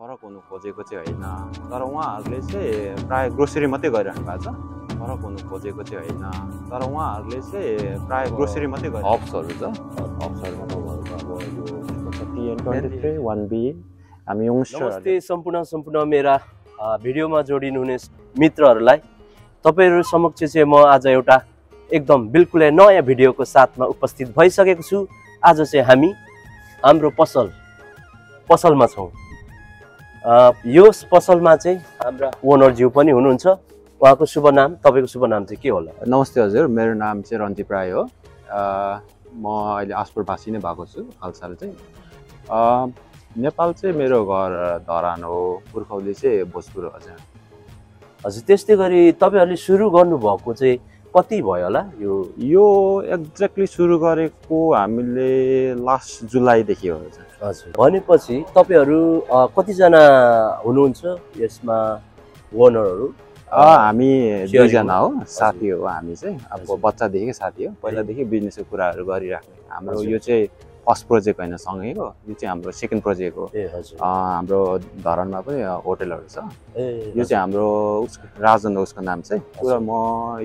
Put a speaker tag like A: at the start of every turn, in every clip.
A: फरक हुनु खोजेको चाहिँ होइन, तर उहाँहरूले चाहिँ प्राय ग्रोसरी मात्रै गरिरहनु भएको छ। फरक हुनु खोजेको चाहिँ होइन, तर उहाँहरूले चाहिँ प्राय ग्रोसरी मात्रै गरि हब्सहरू छ। हब्सहरूमा तपाईँहरूको अब यो TN23 1B हामी यङ्स्टर।
B: नमस्ते सम्पूर्ण मेरा भिडियोमा जोडिनु हुने मित्रहरूलाई तपाईहरु समक्ष चाहिँ म आज एउटा एकदम बिल्कुलै नयाँ भिडियोको साथमा उपस्थित भइसकेको छु। आज चाहिँ हामी हाम्रो पसलमा छौं। यो पसलमा चाहिँ हाम्रा ओनरज्यू पनि हुनुहुन्छ। उहाँको शुभ नाम, तपाईको शुभ नाम चाहिँ के होला?
A: नमस्ते हजुर, मेरो नाम चाहिँ रन्तिप राई हो। म अहिले आसपुरवासी नै भएको छु। हालसाल चाहिँ नेपाल चाहिँ मेरो घर धरान हो, पुर्खौली चाहिँ भोजपुर हो।
B: हजुर, त्यस्तै गरी तपाईहरुले सुरु गर्नुभएको चाहिँ कति भयो होला?
A: यो एक्ज्याक्टली सुरु गरेको हामीले लास्ट जुलाईदेखि हो।
B: हजुर, भनेपछि तपाईहरु कति जना हुनुहुन्छ यसमा ओनरहरु?
A: हामी दुईजना हो, साथी हो। हामी चाहिँ अब बच्चादेखि साथी हो, पहिलादेखि बिजनेसको कुराहरू गरिराख्ने। हाम्रो यो चाहिँ फर्स्ट प्रोजेक्ट होइन, सँगैको यो चाहिँ हाम्रो सेकेन्ड प्रोजेक्ट हो। हाम्रो धरानमा पनि होटलहरू छ। यो चाहिँ हाम्रो राजन हो, उसको नाम चाहिँ। पुरा म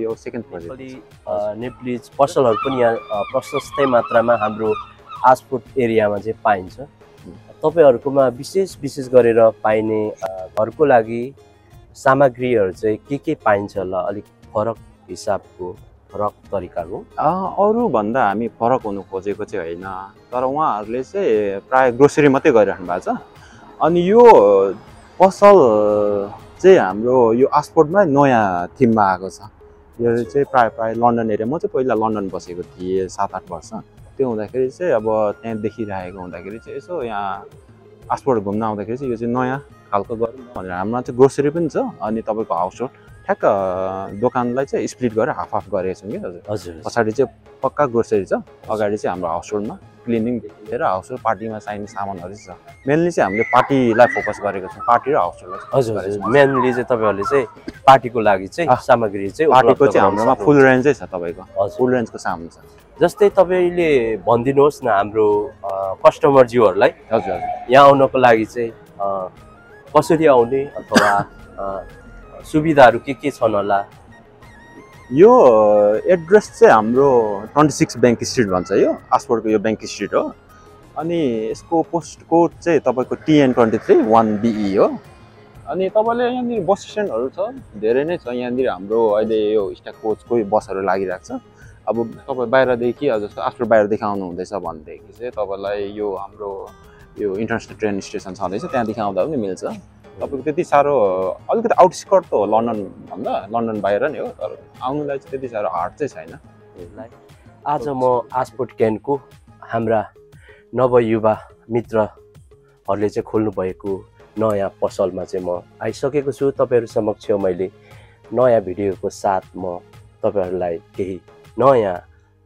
A: यो सेकेन्ड प्रोजेक्ट।
B: नेप्लिज पसलहरू पनि यहाँ प्रशस्तै मात्रामा हाम्रो आसपुर एरियामा चाहिँ पाइन्छ। तपाईहरुकोमा विशेष गरेर पाइने घरको लागि सामग्रीहरू चाहिँ के पाइन्छ होला? अलिक फरक हिसाबको, फरक तरिकाको।
A: अरू भन्दा हामी फरक हुनु खोजेको चाहिँ होइन, तर उहाँहरूले चाहिँ प्राय ग्रोसरी मात्रै गरिराख्नु भएको छ। अनि यो पसल चाहिँ हाम्रो यो आसपोर्टमा नयाँ थिममा आएको छ। यो चाहिँ प्राय लन्डन एरिया। म चाहिँ पहिला लन्डन बसेको थिएँ 7-8 वर्ष। त्यो हुँदाखेरि चाहिँ अब त्यहाँ देखिरहेको हुँदाखेरि चाहिँ यसो यहाँ आसपोर्ट घुम्न आउँदाखेरि चाहिँ यो चाहिँ नयाँ खालको गरौँ भनेर। हाम्रोमा चाहिँ ग्रोसरी पनि छ, अनि तपाईँको हाउस होल्ड ठ्याक्क दोकानलाई चाहिँ स्प्लिट गरेर हाफ गरेको छौँ कि हजुर। पछाडि चाहिँ पक्का ग्रोसरी छ, अगाडि चाहिँ हाम्रो हाउस होल्डमा क्लिनिङदेखि लिएर हाउस होल्ड पार्टीमा चाहिने सामानहरू छ। मेनली चाहिँ हामीले पार्टीलाई फोकस गरेको छौँ, पार्टी र हाउस होल्ड।
B: हजुर, मेनली चाहिँ तपाईहरुले चाहिँ पार्टीको लागि चाहिँ सामग्री चाहिँ
A: पार्टीको चाहिँ हाम्रोमा फुल रेन्जै छ। तपाईँको फुल रेन्जको सामान छ।
B: जस्तै तपाईले भनिदिनुहोस् न हाम्रो कस्टमरज्यूहरूलाई।
A: हजुर,
B: यहाँ आउनको लागि चाहिँ कसरी आउने अथवा सुविधाहरू के छन् होला?
A: यो एड्रेस चाहिँ हाम्रो 26 बैंक स्ट्रिट भन्छ। यो आसपोर्टको यो बैंक स्ट्रिट हो। अनि यसको पोस्ट कोड चाहिँ तपाईँको TN23 1BE हो। अनि तपाईँले यहाँनिर बस स्ट्यान्डहरू छ, धेरै नै छ यहाँनिर। हाम्रो अहिले यो स्टाफ कोचकै बसहरू लागिरहेको छ। अब तपाईँ बाहिरदेखि जस्तो आसपोर्ट बाहिरदेखि आउनु हुँदैछ भनेदेखि चाहिँ तपाईँलाई यो हाम्रो यो इन्टरनेसनल ट्रेन स्टेसन छँदैछ, त्यहाँदेखि आउँदा पनि मिल्छ। तपाईँको त्यति साह्रो अलिकति आउटस्कर्ट त हो लन्डन भन्दा, लन्डन बाहिर नै हो, तर आउनुलाई चाहिँ त्यति साह्रो हार्ड चाहिँ छैन।
B: आज म आसपोर्ट क्यानको हाम्रा नवयुवा मित्रहरूले चाहिँ खोल्नु भएको नयाँ पसलमा चाहिँ म आइसकेको छु। तपाईहरु समक्ष मैले नयाँ भिडियोको साथ म तपाईहरुलाई केही नयाँ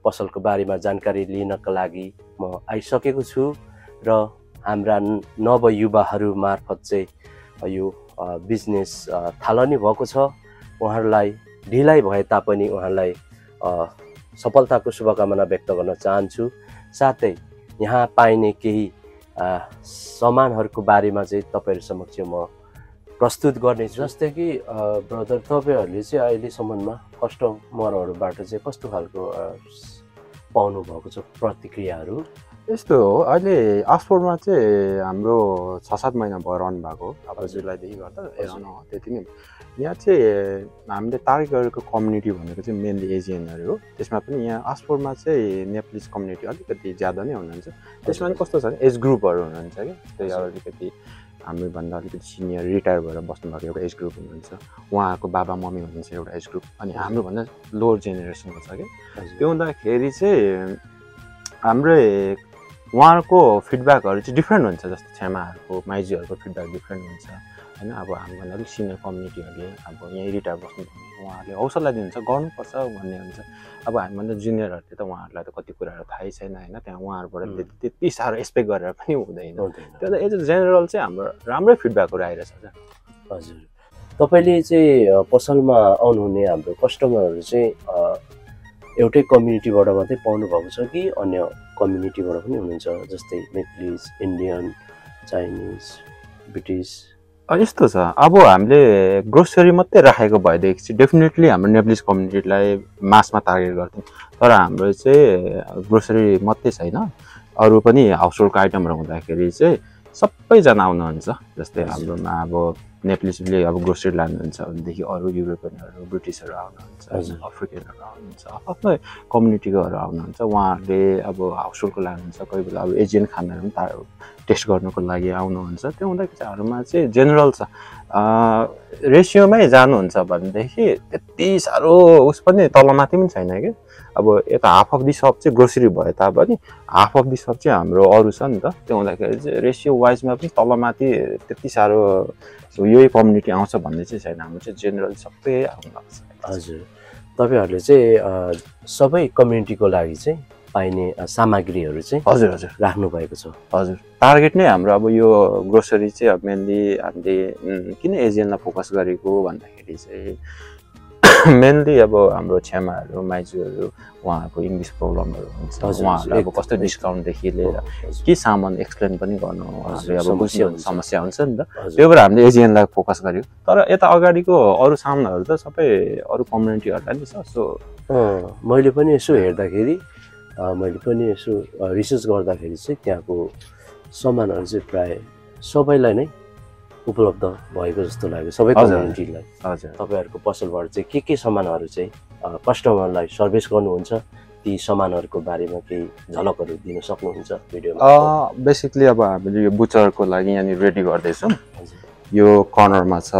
B: पसलको बारेमा जानकारी लिनका लागि म आइसकेको छु। र हाम्रा नवयुवाहरू मार्फत चाहिँ यो बिजनेस थालनी भएको छ। उहाँहरूलाई ढिलाइ भए तापनि उहाँहरूलाई सफलताको शुभकामना व्यक्त गर्न चाहन्छु। साथै यहाँ पाइने केही सामानहरूको बारेमा चाहिँ तपाईहरु समक्ष म प्रस्तुत गर्नेछु। जस्तै कि ब्रदर, तपाईहरुले चाहिँ अहिलेसम्ममा कस्टमरहरूबाट चाहिँ कस्तो खालको पाउनु भएको छ प्रतिक्रियाहरू?
A: यस्तो हो, अहिले आसपोर्टमा चाहिँ हाम्रो 6-7 महिना भयो रन भएको। अब जुलाईदेखि गर्दा त्यति नै। यहाँ चाहिँ हामीले टार्गेट गरेको कम्युनिटी भनेको चाहिँ मेनली एजियनहरू हो। त्यसमा पनि यहाँ आसपोर्टमा चाहिँ नेप्लिज कम्युनिटी अलिकति ज्यादा नै हुनुहुन्छ। त्यसमा पनि कस्तो छ भने एज ग्रुपहरू हुनुहुन्छ कि, त्यही अलिकति हामीभन्दा अलिकति सिनियर रिटायर भएर बस्नुभएको एउटा एज ग्रुप हुनुहुन्छ। उहाँहरूको बाबा मम्मी हुनुहुन्छ एउटा एज ग्रुप, अनि हाम्रोभन्दा लोवर जेनेरेसनको छ कि। त्यो हुँदाखेरि चाहिँ हाम्रो उहाँहरूको फिडब्याकहरू चाहिँ डिफ्रेन्ट हुन्छ। जस्तो छेमाहरूको, माइजीहरूको फिडब्याक डिफ्रेन्ट हुन्छ होइन। अब हामीभन्दा अलिक सिनियर कम्युनिटीहरूले अब यहीँ रिटायर बस्नुभयो, उहाँहरूले हौसला दिनुहुन्छ, गर्नुपर्छ भन्ने हुन्छ। अब हामीभन्दा जुनियरहरूले त उहाँहरूलाई त कति कुराहरू थाहै छैन होइन। त्यहाँ उहाँहरूबाट त्यति साह्रो एक्सपेक्ट गरेर पनि हुँदैन। त्यो त एज अ जेनरल चाहिँ हाम्रो राम्रै फिडब्याकहरू आइरहेछ।
B: हजुर, तपाईँले चाहिँ पसलमा आउनुहुने हाम्रो कस्टमरहरू चाहिँ एउटै कम्युनिटीबाट मात्रै पाउनु भएको छ कि अन्य कम्युनिटीबाट पनि हुनुहुन्छ? जस्तै नेप्लिज, इन्डियन, चाइनिज, ब्रिटिस
A: यस्तो छ अब हामीले ग्रोसरी मात्रै राखेको भएदेखि चाहिँ डेफिनेटली हाम्रो नेप्लिज कम्युनिटीलाई मासमा टार्गेट गर्थ्यौँ तर हाम्रो चाहिँ ग्रोसरी मात्रै छैन अरू पनि हाउसहोल्डको आइटमहरू हुँदाखेरि चाहिँ सबैजना आउनुहुन्छ जस्तै हाम्रोमा अब नेप्लिजले अब ग्रोसरी लानुहुन्छ भनेदेखि अरू युरोपियनहरू ब्रिटिसहरू आउनुहुन्छ अफ्रिकनहरू आउनुहुन्छ आफ्नो कम्युनिटीकोहरू आउनुहुन्छ उहाँहरूले अब हाउसहोल्डको लानुहुन्छ कोही बेला अब एजियन खानाहरू पनि टेस्ट गर्नुको लागि आउनुहुन्छ त्यो हुँदाखेरि चाहिँ हाम्रोमा चाहिँ जेनरल छ रेसियोमै जानुहुन्छ भनेदेखि त्यति साह्रो उस पनि तलमाथि पनि छैन कि अब यता हाफ अफ दि सप चाहिँ ग्रोसरी भए तापनि हाफ अफ दि सप चाहिँ हाम्रो अरू छ नि त त्यो हुँदाखेरि चाहिँ रेसियो वाइजमा पनि तलमाथि त्यति साह्रो यही कम्युनिटी आउँछ भन्ने चाहिँ छैन हाम्रो चाहिँ जेनरल सबै आउनु लाग्छ
B: हजुर तपाईहरुले चाहिँ सबै कम्युनिटीको लागि चाहिँ पाइने सामग्रीहरू चाहिँ
A: हजुर हजुर
B: राख्नु भएको छ
A: हजुर टार्गेट नै हाम्रो अब यो ग्रोसरी चाहिँ अब मेनली हामीले किन एजियनलाई फोकस गरेको भन्दाखेरि चाहिँ मेनली अब हाम्रो छेमाहरू माइजूहरू उहाँहरूको इङ्ग्लिस प्रब्लमहरू हुन्छ उहाँहरूलाई अब कस्तो डिस्काउन्टदेखि लिएर के सामान एक्सप्लेन पनि गर्नु उहाँहरूले अब बुझ्ने समस्या हुन्छ नि त त्यो भएर हामीले एजियनलाई फोकस गर्यो तर यता अगाडिको अरू सामानहरू त सबै अरू कम्युनिटीहरूलाई नि छ सो
B: मैले पनि यसो हेर्दाखेरि मैले पनि यसो रिसर्च गर्दाखेरि चाहिँ त्यहाँको सामानहरू चाहिँ प्राय सबैलाई नै उपलब्ध भएको जस्तो लाग्यो सबै कम्युनिटीलाई
A: हजुर
B: तपाईहरुको पसलबाट चाहिँ के सामानहरू चाहिँ कस्टमरलाई सर्भिस गर्नुहुन्छ ती सामानहरूको बारेमा केही झलकहरू दिन सक्नुहुन्छ भिडियोमा
A: बेसिकली अब हामीले यो बुचरको लागि यहाँ रेडी गर्दैछौँ यो कर्नरमा छ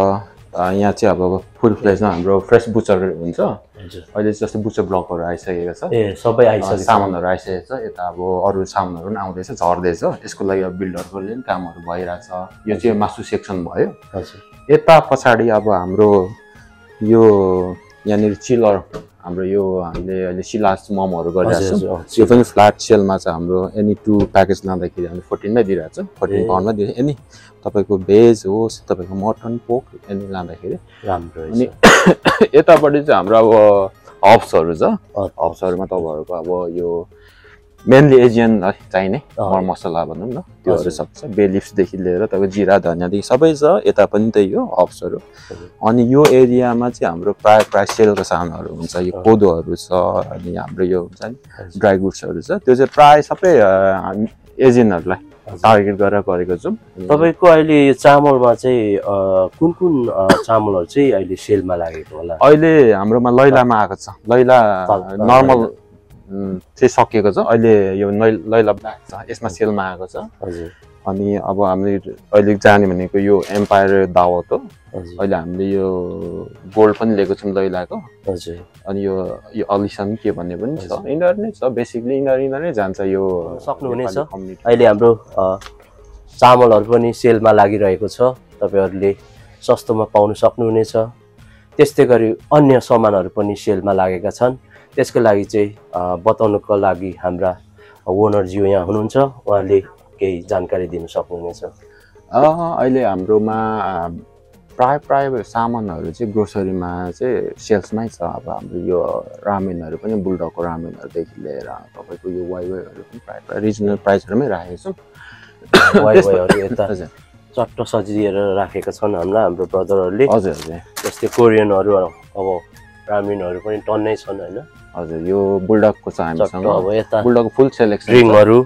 A: यहाँ चाहिँ अब फुल फ्लेजमा हाम्रो फ्रेस बुचर हुन्छ अहिले जस्तो बुचर ब्लकहरू आइसकेको छ
B: सबै आइसकेको
A: सामानहरू आइसकेको छ यता अब अरू सामानहरू पनि आउँदैछ झर्दैछ यसको लागि अब बिल्डरकोले पनि कामहरू भइरहेछ यो चाहिँ मासु सेक्सन भयो यता पछाडि अब हाम्रो यो यहाँनिर चिलर हाम्रो यो हामीले अहिले सिलास मोमोहरू गरिरहेको छौँ यो पनि फ्ल्याट सेलमा छ हाम्रो एनी 2 प्याकेज लाँदाखेरि हामीले 14 मै दिइरहेको छ 14 पाउन्डमा दिइरहेको एनी तपाईँको भेज होस् तपाईँको मटन पोक एनी लाँदाखेरि
B: राम्रो
A: अनि यतापट्टि चाहिँ हाम्रो अब हब्सहरू छ हब्सहरूमा तपाईँहरूको अब यो मेनली एजियनलाई चाहिने मर मसला भनौँ न त्योहरू सब छ बे लिफ्सदेखि लिएर तपाईँको जिरा धनियाँदेखि सबै छ यता पनि त्यही हो हब्सहरू अनि यो एरियामा चाहिँ हाम्रो प्राय सेलको सामानहरू हुन्छ यो कोदोहरू छ अनि हाम्रो यो हुन्छ नि ड्राई गुड्सहरू छ त्यो चाहिँ प्राय सबै एजियनहरूलाई टार्गेट गरेर गरेको छौँ
B: तपाईँको अहिले यो चामलमा चाहिँ कुन कुन चामलहरू चाहिँ अहिले सेलमा लागेको होला
A: अहिले हाम्रोमा लैलामा आएको छ लैला नर्मल चाहिँ सकिएको छ अहिले यो लैला ब्ल्याक छ यसमा सेलमा आएको छ अनि अब हामीले अहिले जाने भनेको यो एम्पायर दावत हो अहिले हामीले यो गोल्ड पनि लिएको छौँ लैलाको अनि यो अलिसन के भन्ने पनि छ यिनीहरू नै छ बेसिकली यिनीहरू नै जान्छ यो
B: सक्नुहुनेछ अहिले हाम्रो चामलहरू पनि सेलमा लागिरहेको छ तपाईहरुले सस्तोमा पाउन सक्नुहुनेछ त्यस्तै गरी अन्य सामानहरू पनि सेलमा लागेका छन् त्यसको लागि चाहिँ बताउनको लागि हाम्रा ओनरज्यू यहाँ हुनुहुन्छ उहाँले केही जानकारी दिन सक्नुहुनेछ
A: अहिले हाम्रोमा प्राय सामानहरू चाहिँ ग्रोसरीमा चाहिँ सेल्समै छ अब हाम्रो यो रामेनहरू पनि बुलडकको रामेनहरूदेखि लिएर तपाईँको यो वाइवाईहरू पनि प्राय रिजनल प्राइसहरूमै राखेको छौँ
B: वाइवाईहरू यता चट्ट सजिएर राखेका छन् हाम्रो ब्रदरहरूले
A: हजुर हजुर
B: जस्तै कोरियनहरू अब रामेनहरू पनि टन्नै छन् होइन
A: हजुर यो बुलडकको छ हामीसँग
B: अब यता
A: बुलडकको फुल सेलेक्सन
B: रिङहरू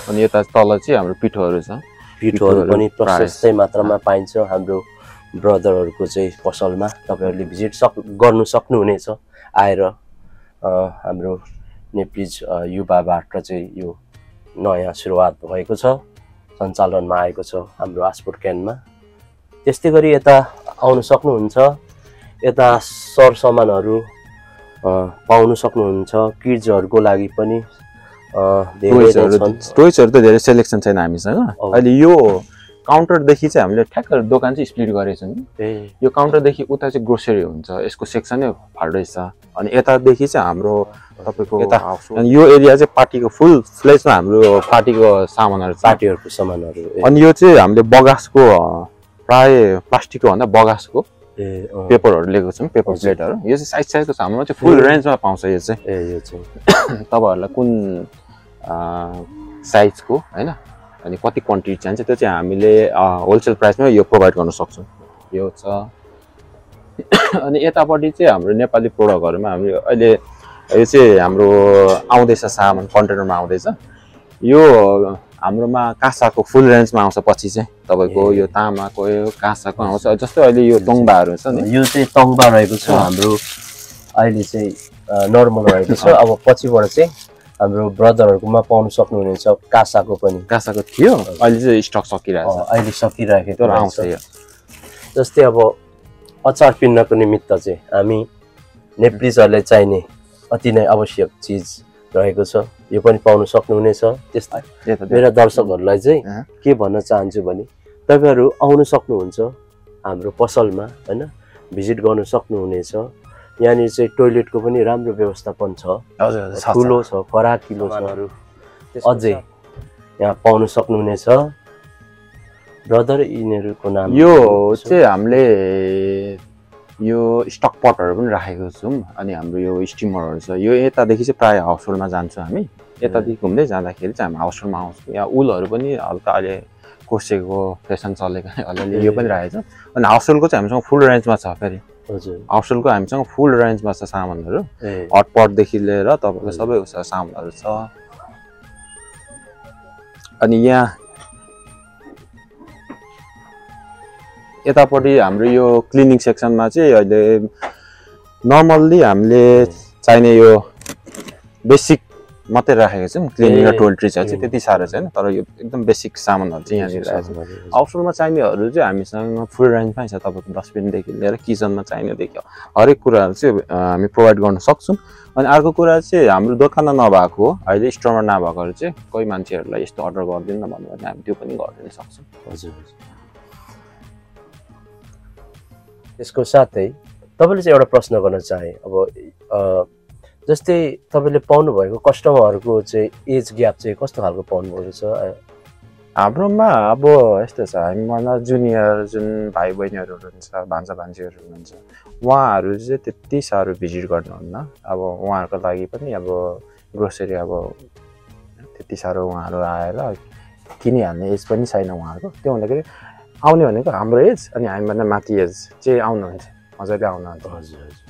A: अनि यता तल चाहिँ हाम्रो पिठोहरू छ
B: पिठोहरू पनि प्रशस्तै मात्रामा पाइन्छ हाम्रो ब्रदरहरूको चाहिँ पसलमा तपाईहरुले भिजिट गर्नु सक्नुहुनेछ आएर हाम्रो नेप्लिज युवाबाट चाहिँ यो नयाँ सुरुवात भएको छ सञ्चालनमा आएको छ हाम्रो आस्पोर्ट क्यानमा त्यस्तै गरी यता आउन सक्नुहुन्छ यता सरसामानहरू पाउन सक्नुहुन्छ किड्सहरूको लागि पनि
A: टोयजहरू त धेरै सेलेक्सन छैन हामीसँग अहिले यो काउन्टरदेखि चाहिँ हामीले ठ्याक्क दोकान चाहिँ स्प्लिट गरेको छौँ यो काउन्टरदेखि उता चाहिँ ग्रोसरी हुन्छ यसको सेक्सनै फाल्टै छ अनि यतादेखि चाहिँ हाम्रो तपाईँको यता यो एरिया चाहिँ पार्टीको फुल फ्लेजमा हाम्रो पार्टीको सामानहरू
B: पार्टीहरूको सामानहरू
A: अनि यो चाहिँ हामीले बगासको प्राय प्लास्टिकको भन्दा बगासको पेपरहरू लिएको छौँ पेपर प्लेटहरू यो चाहिँ साइजको सामानमा चाहिँ फुल रेन्जमा पाउँछ यो चाहिँ
B: यो चाहिँ
A: तपाईँहरूलाई कुन साइजको होइन अनि कति क्वान्टिटी चाहिन्छ त्यो चाहिँ हामीले होलसेल प्राइसमा यो प्रोभाइड गर्न सक्छौँ। यो छ। अनि यतापट्टि चाहिँ हाम्रो नेपाली प्रोडक्टहरूमा हामी अहिले यो चाहिँ हाम्रो आउँदैछ सामान कन्टेनरमा आउँदैछ। यो हाम्रोमा कासाको फुल रेन्जमा आउँछ पछि चाहिँ तपाईँको यो तामाको यो कासाको आउँछ। जस्तै अहिले यो तोङ्बाहरू छ नि,
B: यो चाहिँ तोङ्बा रहेको छ हाम्रो अहिले चाहिँ नर्मल रहेको छ। अब पछिबाट चाहिँ हाम्रो ब्रदरहरूकोमा पाउन सक्नुहुनेछ कासाको पनि।
A: कासाको थियो, अहिले चाहिँ स्टक सकिरहेको छ,
B: अहिले सकिराखेको
A: आउँछ यो।
B: जस्तै अब अचार पिन्नको निमित्त चाहिँ हामी नेप्लिजहरूले चाहिने अति नै आवश्यक चिज रहेको छ, यो पनि पाउन सक्नुहुनेछ। त्यस्तै मेरा दर्शकहरूलाई चाहिँ के भन्न चाहन्छु भने तपाईँहरू आउन सक्नुहुन्छ हाम्रो पसलमा होइन, भिजिट गर्न सक्नुहुनेछ। यहाँनिर चाहिँ टोइलेटको पनि राम्रो व्यवस्थापन छ, ठुलो छ, फराकिलो छ, अझै यहाँ पाउन सक्नुहुनेछ। ब्रदर यिनीहरूको नाम
A: यो चाहिँ हामीले यो स्टक पटहरू पनि राखेको छौँ। अनि हाम्रो यो स्टिमरहरू छ, यो यतादेखि चाहिँ प्रायः हाउसहोल्डमा जान्छौँ हामी। यतादेखि घुम्दै जाँदाखेरि चाहिँ हामी हाउसहोल्डमा आउँछौँ। यहाँ उलहरू पनि हल्का अहिले कोसेको फेसन चलेको अलिअलि यो पनि राखेको छ। अनि हाउसहोल्डको चाहिँ हामीसँग फुल रेन्जमा छ। फेरि
B: हजुर
A: हाउसहोल्डको हामीसँग फुल रेन्जमा छ सामानहरू, हटपटदेखि लिएर तपाईँको सबै सामानहरू छ। अनि यहाँ यतापट्टि हाम्रो यो क्लिनिङ सेक्सनमा चाहिँ अहिले नर्मल्ली हामीले चाहिने यो बेसिक मात्रै राखेको छौँ। क्लिनिङ र टोइलेटरी चाहिँ त्यति साह्रो छैन, तर यो एकदम बेसिक सामानहरू चाहिँ यहाँनिर राखेको छ। हाउसहोल्डमा चाहिनेहरू चाहिँ हामीसँग फुल रेन्जमै छ। तपाईँको डस्टबिनदेखि लिएर किचनमा चाहिनेदेखि हरेक कुराहरू चाहिँ हामी प्रोभाइड गर्न सक्छौँ। अनि अर्को कुरा चाहिँ हाम्रो दोकानमा नभएको, अहिले स्टोरमा नभएकोहरू चाहिँ कोही मान्छेहरूलाई यस्तो अर्डर गरिदिनु न भन्यो भने हामी त्यो पनि गरिदिन सक्छौँ।
B: हजुर। यसको साथै तपाईँले चाहिँ एउटा प्रश्न गर्न चाहे, अब जस्तै तपाईँले पाउनुभएको कस्टमरहरूको चाहिँ एज ग्याप चाहिँ कस्तो खालको पाउनुभएको छ?
A: हाम्रोमा अब यस्तो छ, हामीभन्दा जुनियर जुन भाइ बहिनीहरू हुनुहुन्छ, भान्जा भान्जीहरू हुनुहुन्छ, उहाँहरू चाहिँ त्यति साह्रो भिजिट गर्नुहुन्न। अब उहाँहरूको लागि पनि अब ग्रोसरी अब त्यति साह्रो उहाँहरू आएर किनिहाल्ने एज पनि छैन उहाँहरूको। त्यो हुँदाखेरि आउने भनेको हाम्रो एज अनि हामीभन्दा माथि एज चाहिँ आउनुहुन्छ, मजाले आउनुहुन्छ।
B: हजुर हजुर,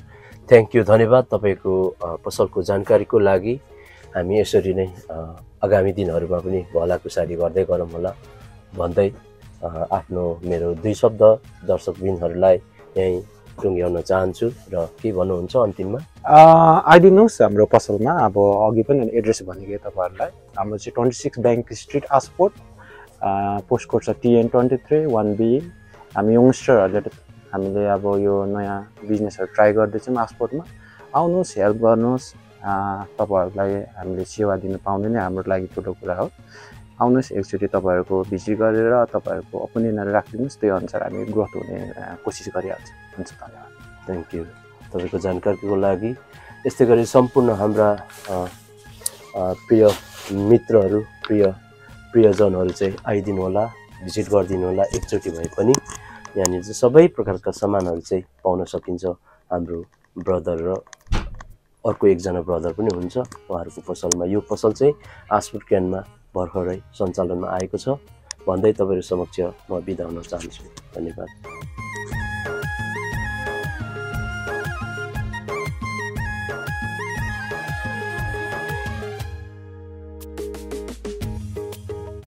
B: थ्याङ्क यू, धन्यवाद तपाईँको पसलको जानकारीको लागि। हामी यसरी नै आगामी दिनहरूमा पनि भलाकुसारी गर्दै गरौँ होला भन्दै आफ्नो मेरो 2 शब्द दर्शकबिनहरूलाई यहीँ टुङ्ग्याउन चाहन्छु। र के भन्नुहुन्छ अन्तिममा?
A: आइदिनुहोस् हाम्रो पसलमा। अब अघि पनि एड्रेस भनेको तपाईँहरूलाई, हाम्रो चाहिँ 26 ब्याङ्क स्ट्रिट आसपोर्ट, पोस्ट कोड छ TN23 1B। हामी यङ्स्टरहरूले हामीले अब यो नयाँ बिजनेसहरू ट्राई गर्दैछौँ आसपोर्टमा। आउनुहोस्, हेल्प गर्नुहोस्। तपाईँहरूलाई हामीले सेवा दिनु पाउने नै हाम्रो लागि ठुलो कुरा हो। आउनुहोस्, एकचोटि तपाईँहरूको भिजिट गरेर तपाईँहरूको ओपिनियनहरू राखिदिनुहोस्, त्यही अनुसार हामी ग्रोथ हुने कोसिस गरिहाल्छौँ। हुन्छ, धन्यवाद।
B: थ्याङ्क यू तपाईँको जानकारीको लागि। यस्तै गरी सम्पूर्ण हाम्रा प्रिय मित्रहरू, प्रियजनहरू चाहिँ आइदिनु होला, भिजिट गरिदिनु होला एकचोटि भए पनि। यहाँनिर चाहिँ सबै प्रकारका सामानहरू चाहिँ पाउन सकिन्छ। हाम्रो ब्रदर र अर्को एकजना ब्रदर पनि हुन्छ उहाँहरूको पसलमा। यो पसल चाहिँ आसपुट क्यानमा भर्खरै सञ्चालनमा आएको छ भन्दै तपाईँहरू समक्ष म बिदा हुन चाहन्छु। धन्यवाद।